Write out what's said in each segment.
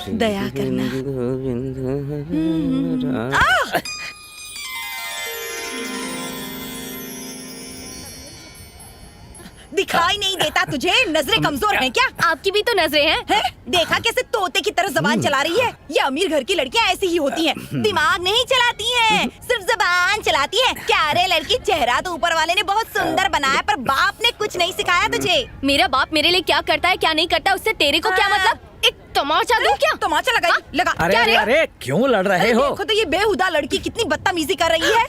दया करना। दिखाई नहीं देता तुझे? नजरें कमजोर हैं क्या? आपकी भी तो नजरें हैं। देखा कैसे तोते की तरह जबान चला रही है? ये अमीर घर की लड़कियां ऐसी ही होती हैं। दिमाग नहीं चलाती हैं, सिर्फ जबान चलाती हैं। क्या रे लड़की, चेहरा तो ऊपर वाले ने बहुत सुंदर बनाया, पर बाप ने कुछ नहीं सिखाया तुझे। मेरा बाप मेरे लिए क्या करता है क्या नहीं करता उससे तेरे को क्या मतलब? एक तमाचा दूं क्या? तमाचा लगा। अरे अरे क्यों लड़ रहे हो? देखो तो ये बेहुदा लड़की कितनी बदतमीजी कर रही है।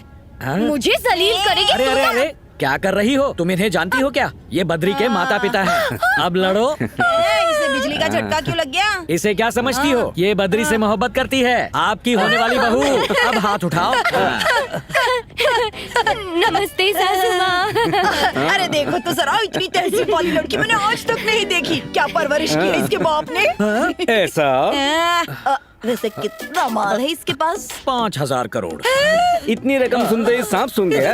मुझे जलील करेगी? अरे अरे अरे क्या कर रही हो? तुम इन्हें जानती हो क्या? ये बद्री के माता पिता हैं। अब लड़ो। इसे बिजली का झटका क्यों लग गया? इसे क्या समझती हो? ये बद्री से मोहब्बत करती है, आपकी होने वाली बहू। अब हाथ उठाओ। नमस्ते सासू माँ। अरे देखो तो जरा, इतनी तहजीब वाली लड़की मैंने आज तक नहीं देखी। क्या परवरिश की है इसके बाप ने? ऐसा वैसे कितना माल है इसके पास? 5,000 करोड़। इतनी रकम सुनते ही सांप सूंघ गया।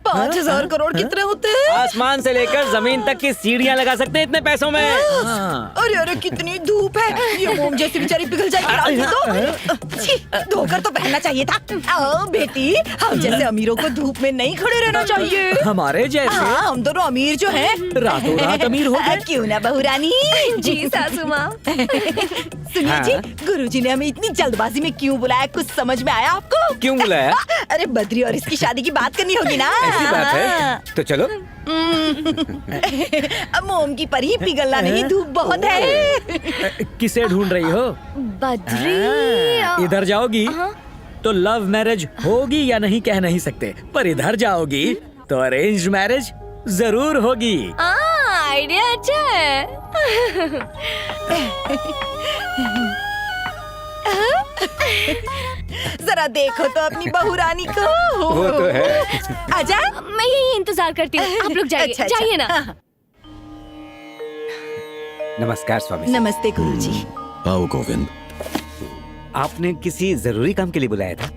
5,000 करोड़ कितने होते हैं? आसमान से लेकर जमीन तक की सीढ़ियाँ लगा सकते हैं इतने पैसों में। अरे अरे कितनी धूप है, ये मोम जैसी बेचारी पिघल जाएगी। तो धोकर तो पहनना चाहिए था। आओ बेटी, हम जैसे अमीरों को धूप में नहीं खड़े रहना चाहिए। हमारे जैसे? हम दोनों अमीर जो हैं, रातों रात अमीर हो गए। क्यों ना बहू रानी? जी सासू माँ। सुनिए जी, गुरुजी ने हमें इतनी जल्दबाजी में क्यों बुलाया, कुछ समझ में आया आपको? क्यों बुलाया? अरे बद्री और इसकी शादी की बात करनी होगी ना। ऐसी बात है तो चलो। अब मोम की परी पिघलना नहीं, धूप बहुत है। किसे ढूंढ रही हो? बद्री। इधर जाओगी तो लव मैरिज होगी या नहीं कह नहीं सकते, पर इधर जाओगी तो अरेंज मैरिज जरूर होगी। आइडिया अच्छा है। जरा देखो तो अपनी बहू रानी को। वो तो है। आजा। मैं यही इंतजार करती हूँ, आप लोग जाइए। अच्छा, जाइए ना। नमस्कार स्वामी। नमस्ते गुरुजी। आओ गोविंद। आपने किसी जरूरी काम के लिए बुलाया था?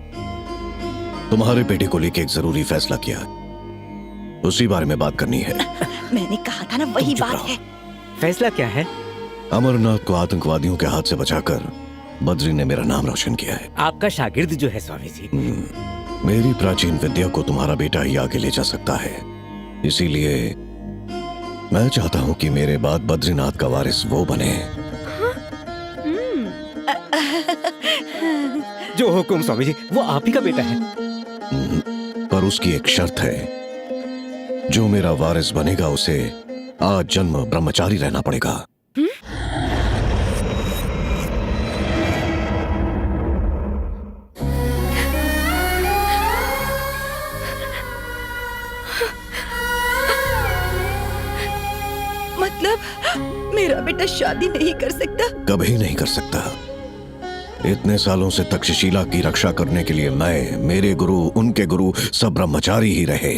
तुम्हारे बेटे को लेके एक जरूरी फैसला किया, उसी बारे में बात करनी है। मैंने कहा था ना, वही बात है। फैसला क्या है? अमरनाथ को आतंकवादियों के हाथ से बचाकर बद्री ने मेरा नाम रोशन किया है। आपका शागिर्द जो है स्वामी जी। मेरी प्राचीन विद्या को तुम्हारा बेटा ही आगे ले जा सकता है, इसीलिए मैं चाहता हूँ कि मेरे बाद बद्रीनाथ का वारिस वो बने। जो हुकुम स्वामी जी, वो आप ही का बेटा है। पर उसकी एक शर्त है, जो मेरा वारिस बनेगा उसे आज जन्म ब्रह्मचारी रहना पड़ेगा। मतलब मेरा बेटा शादी नहीं कर सकता? कभी नहीं कर सकता। इतने सालों से तक्षशिला की रक्षा करने के लिए मैं, मेरे गुरु, उनके गुरु सब ब्रह्मचारी ही रहे।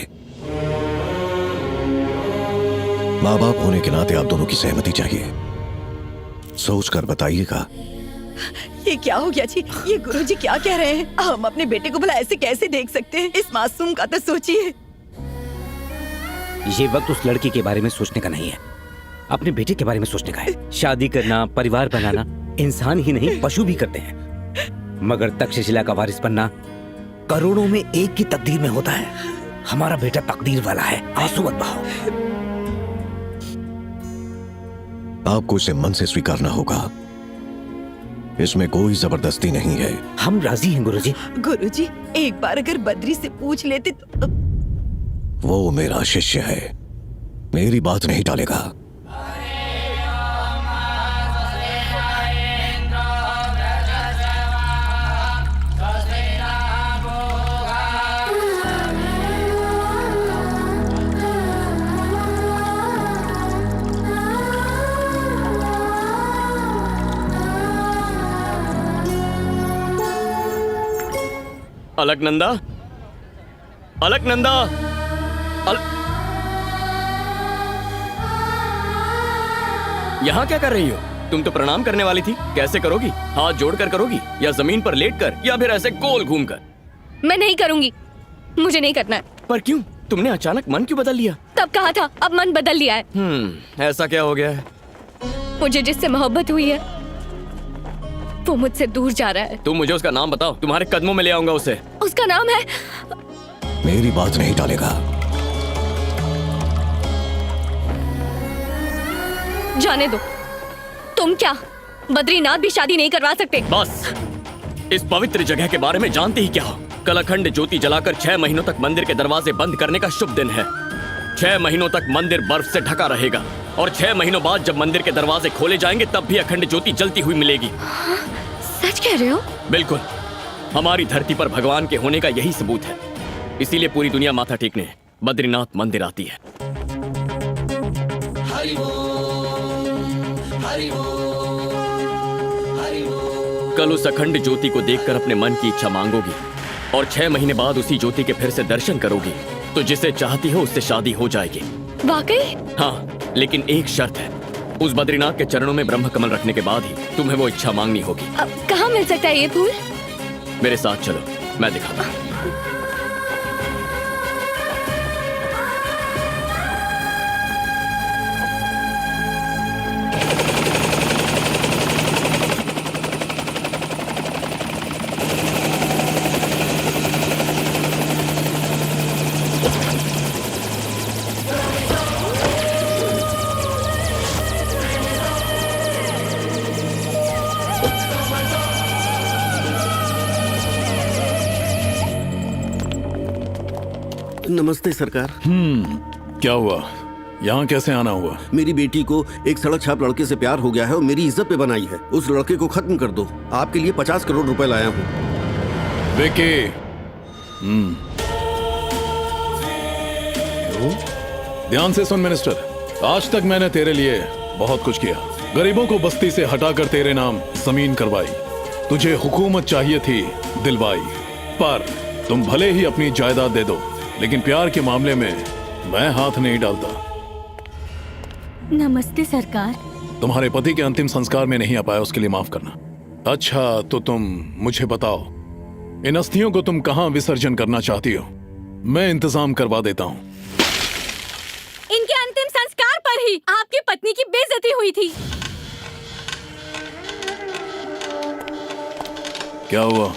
माँ बाप होने के नाते आप दोनों की सहमति चाहिए, सोच कर बताइएगा। ये क्या हो गया जी? ये गुरुजी क्या कह रहे हैं? हम अपने बेटे को भला ऐसे कैसे देख सकते हैं? इस मासूम का तो सोचिए। ये वक्त उस लड़की के बारे में सोचने का नहीं है, अपने बेटे के बारे में सोचने का है। शादी करना, परिवार बनाना इंसान ही नहीं पशु भी करते हैं, मगर तक्षशिला का वारिस बनना करोड़ों में एक की तकदीर में होता है। हमारा बेटा तकदीर वाला है, आंसू मत बहाओ। आपको इसे मन से स्वीकारना होगा, इसमें कोई जबरदस्ती नहीं है। हम राजी हैं गुरुजी। गुरुजी, एक बार अगर बद्री से पूछ लेते तो। वो मेरा शिष्य है, मेरी बात नहीं टालेगा। अलकनंदा, अलकनंदा, यहाँ क्या कर रही हो? तुम तो प्रणाम करने वाली थी, कैसे करोगी? हाथ जोड़कर करोगी या जमीन पर लेटकर या फिर ऐसे गोल घूमकर? मैं नहीं करूंगी, मुझे नहीं करना है। पर क्यों? तुमने अचानक मन क्यों बदल लिया? तब कहा था, अब मन बदल लिया है। ऐसा क्या हो गया है? मुझे जिससे मोहब्बत हुई है वो मुझसे दूर जा रहा है। तुम मुझे उसका नाम बताओ, तुम्हारे कदमों में ले आऊंगा उसे। उसका नाम है मेरी बात नहीं टालेगा। जाने दो। तुम क्या बद्रीनाथ भी शादी नहीं करवा सकते? बस इस पवित्र जगह के बारे में जानते ही क्या हो? कल अखंड ज्योति जलाकर 6 महीनों तक मंदिर के दरवाजे बंद करने का शुभ दिन है। 6 महीनों तक मंदिर बर्फ से ढका रहेगा और 6 महीनों बाद जब मंदिर के दरवाजे खोले जाएंगे तब भी अखंड ज्योति जलती हुई मिलेगी। सच कह रहे हो? बिल्कुल, हमारी धरती पर भगवान के होने का यही सबूत है। इसीलिए पूरी दुनिया माथा टेकने बद्रीनाथ मंदिर आती है। कल उस अखंड ज्योति को देखकर अपने मन की इच्छा मांगोगी और 6 महीने बाद उसी ज्योति के फिर से दर्शन करोगी तो जिसे चाहती हो उससे शादी हो जाएगी। वाकई? हाँ, लेकिन एक शर्त है, उस बद्रीनाथ के चरणों में ब्रह्म कमल रखने के बाद ही तुम्हें वो इच्छा मांगनी होगी। अब कहाँ मिल सकता है ये फूल? मेरे साथ चलो, मैं दिखाता हूँ। नमस्ते सरकार। क्या हुआ? यहाँ कैसे आना हुआ? मेरी बेटी को एक सड़क छाप लड़के से प्यार हो गया है और मेरी इज्जत पे बनाई है। उस लड़के को खत्म कर दो। आपके लिए 50 करोड़ रुपए लाया हूँ। विकी, ध्यान से सुन मिनिस्टर, आज तक मैंने तेरे लिए बहुत कुछ किया। गरीबों को बस्ती से हटाकर तेरे नाम जमीन करवाई। तुझे हुकूमत चाहिए थी, दिलवाई। पर तुम भले ही अपनी जायदाद दे दो, लेकिन प्यार के मामले में मैं हाथ नहीं डालता। नमस्ते सरकार। तुम्हारे पति के अंतिम संस्कार में नहीं आ पाया, उसके लिए माफ करना। अच्छा, तो तुम मुझे बताओ, इन अस्थियों को तुम कहां विसर्जन करना चाहती हो? मैं इंतजाम करवा देता हूं। इनके अंतिम संस्कार पर ही आपकी पत्नी की बेइज्जती हुई थी। क्या हुआ?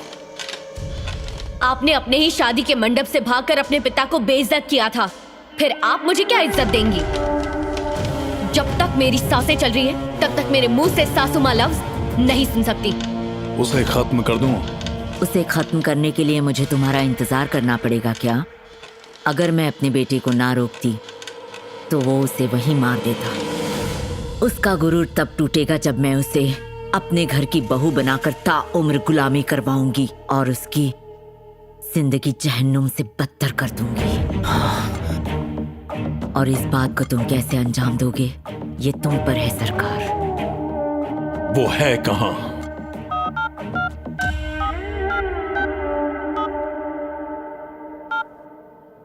आपने अपने ही शादी के मंडप से भागकर अपने पिता को बेइज्जत किया था। फिर आप मुझे क्या इज्जत देंगी? जब तक मेरी सांसें चल रही हैं, तब तक मेरे मुंह से सासू माँ लफ्ज नहीं सुन सकती। उसे खत्म कर दूं? उसे खत्म करने के लिए मुझे तुम्हारा इंतजार करना पड़ेगा क्या? अगर मैं अपनी बेटी को ना रोकती तो वो उसे वहीं मार देता। उसका गुरूर तब टूटेगा जब मैं उसे अपने घर की बहू बनाकर ताउम्र गुलामी करवाऊंगी और उसकी जिंदगी जहन्नुम से बदतर कर दूंगी। और इस बात को तुम कैसे अंजाम दोगे, ये तुम पर है सरकार। वो है कहां?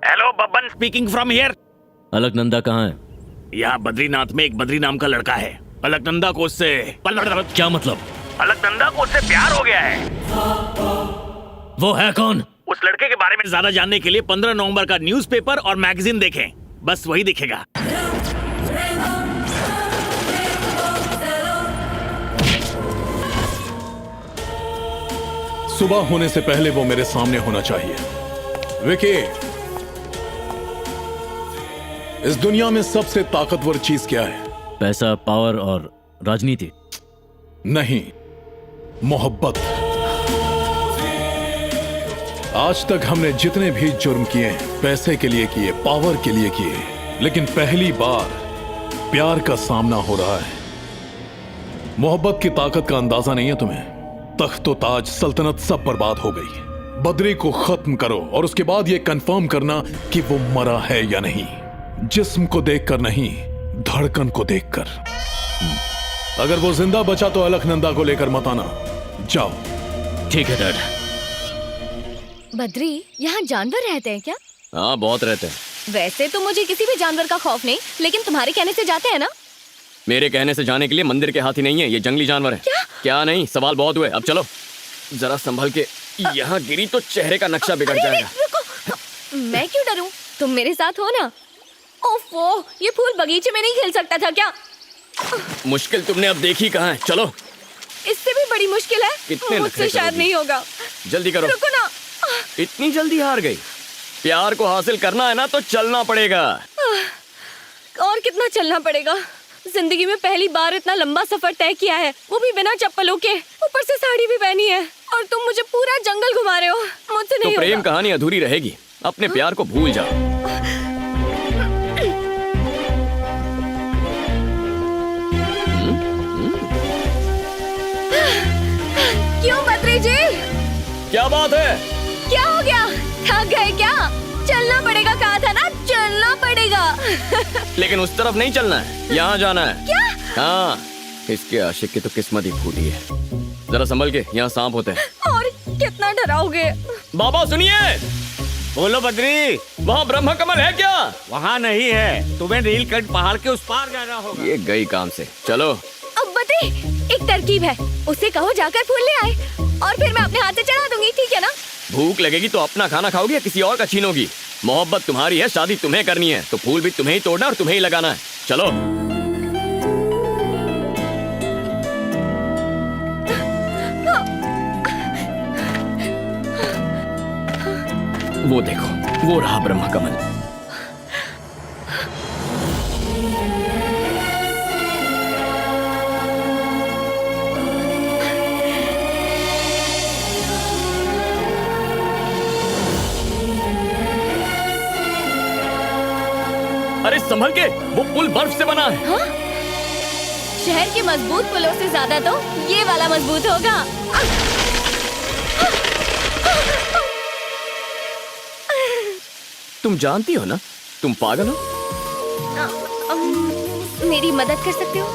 Hello, Babban speaking from here. Alaknanda कहाँ है? यहाँ बद्रीनाथ में एक बद्री नाम का लड़का है। अलकनंदा को उससे क्या मतलब? अलकनंदा को उससे प्यार हो गया है। वो है कौन? उस लड़के के बारे में ज्यादा जानने के लिए 15 नवंबर का न्यूज़पेपर और मैगजीन देखें, बस वही दिखेगा। सुबह होने से पहले वो मेरे सामने होना चाहिए। विकी, इस दुनिया में सबसे ताकतवर चीज क्या है? पैसा, पावर और राजनीति? नहीं, मोहब्बत। आज तक हमने जितने भी जुर्म किए हैं, पैसे के लिए किए, पावर के लिए किए, लेकिन पहली बार प्यार का सामना हो रहा है। मोहब्बत की ताकत का अंदाजा नहीं है तुम्हें? तख्तो ताज, सल्तनत सब बर्बाद हो गई। बद्री को खत्म करो और उसके बाद यह कंफर्म करना कि वो मरा है या नहीं। जिस्म को देखकर नहीं, धड़कन को देखकर। अगर वो जिंदा बचा तो अलकनंदा को लेकर मत आना। जाओ। ठीक है डैड। बद्री, यहाँ जानवर रहते हैं क्या? हाँ, बहुत रहते हैं। वैसे तो मुझे किसी भी जानवर का खौफ नहीं, लेकिन तुम्हारे कहने से जाते हैं ना? मेरे कहने से जाने के लिए मंदिर के हाथी नहीं है, ये जंगली जानवर है। क्या नहीं, सवाल बहुत हुए, अब चलो। जरा संभल के, यहाँ गिरी तो चेहरे का नक्शा बिगड़ जाएगा। रुको, मैं क्यों डरूं? तुम मेरे साथ हो ना। ओफो, ये फूल बगीचे में नहीं खिल सकता था क्या? मुश्किल तुमने अब देखी कहाँ है, चलो। इससे भी बड़ी मुश्किल है। कितने मुझसे नखरे शायद करोगी? नहीं होगा। जल्दी करो। रुको ना। इतनी जल्दी हार गई? प्यार को हासिल करना है ना तो चलना पड़ेगा। और कितना चलना पड़ेगा? जिंदगी में पहली बार इतना लंबा सफर तय किया है, वो भी बिना चप्पलों के, ऊपर से साड़ी भी पहनी है, और तुम मुझे पूरा जंगल घुमा रहे हो। मुझसे तो नहीं प्रेम होगा। कहानी अधूरी रहेगी। अपने प्यार को भूल जाओ। क्यों बद्री जी? क्या बात है? क्या हो गया? थक गए क्या? चलना पड़ेगा, कहा था ना, चलना पड़ेगा। लेकिन उस तरफ नहीं चलना है, यहाँ जाना है। क्या? हाँ, इसके आशिक की तो किस्मत ही फूटी है। जरा संभल के, यहाँ सांप होते हैं। और कितना डराओगे? बाबा सुनिए। बोलो बद्री। वहाँ ब्रह्म कमल है क्या? वहाँ नहीं है, तुम्हें नीलकंठ पहाड़ के उस पार जाना होगा। ये गई काम से। चलो। अब बद्री, एक तरकीब है, उसे कहो जाकर फूल ले आए, और फिर मैं अपने हाथ से चढ़ा दूंगी, ठीक है ना? भूख लगेगी तो अपना खाना खाओगी या किसी और का छीनोगी? मोहब्बत तुम्हारी है, शादी तुम्हें करनी है, तो फूल भी तुम्हें ही तोड़ना और तुम्हें ही लगाना है। चलो। वो देखो, वो रहा ब्रह्म कमल। अरे संभल के, वो पुल बर्फ से बना है। हाँ? शहर के मजबूत पुलों से ज्यादा तो ये वाला मजबूत होगा। तुम जानती हो ना, तुम पागल हो। मेरी मदद कर सकते हो?